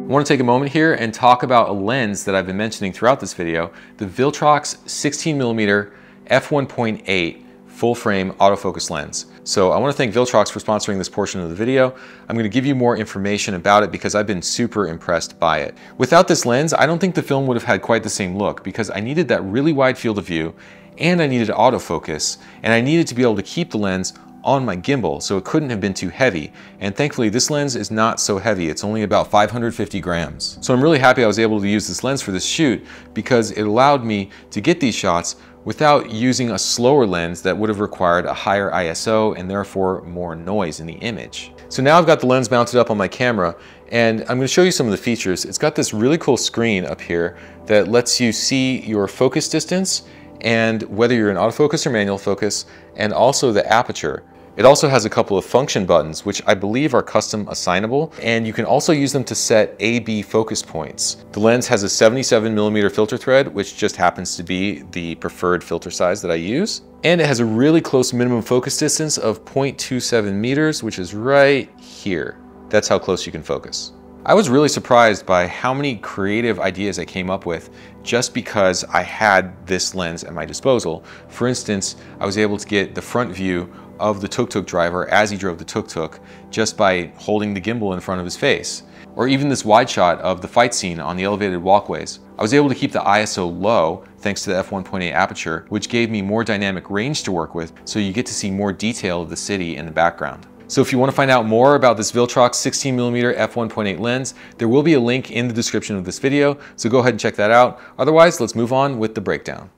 I want to take a moment here and talk about a lens that I've been mentioning throughout this video, the Viltrox 16mm F1.8 full frame autofocus lens. So I want to thank Viltrox for sponsoring this portion of the video. I'm going to give you more information about it because I've been super impressed by it. Without this lens, I don't think the film would have had quite the same look because I needed that really wide field of view, and I needed autofocus, and I needed to be able to keep the lens on my gimbal so it couldn't have been too heavy. And thankfully this lens is not so heavy. It's only about 550 grams. So I'm really happy I was able to use this lens for this shoot because it allowed me to get these shots without using a slower lens that would have required a higher ISO and therefore more noise in the image. So now I've got the lens mounted up on my camera and I'm going to show you some of the features. It's got this really cool screen up here that lets you see your focus distance and whether you're in autofocus or manual focus, and also the aperture. It also has a couple of function buttons, which I believe are custom assignable, and you can also use them to set A/B focus points. The lens has a 77mm filter thread, which just happens to be the preferred filter size that I use. And it has a really close minimum focus distance of 0.27 meters, which is right here. That's how close you can focus. I was really surprised by how many creative ideas I came up with just because I had this lens at my disposal. For instance, I was able to get the front view of the tuk-tuk driver as he drove the tuk-tuk just by holding the gimbal in front of his face. Or even this wide shot of the fight scene on the elevated walkways. I was able to keep the ISO low thanks to the f1.8 aperture, which gave me more dynamic range to work with, so you get to see more detail of the city in the background. So if you want to find out more about this Viltrox 16mm f1.8 lens, there will be a link in the description of this video, so go ahead and check that out. Otherwise, let's move on with the breakdown.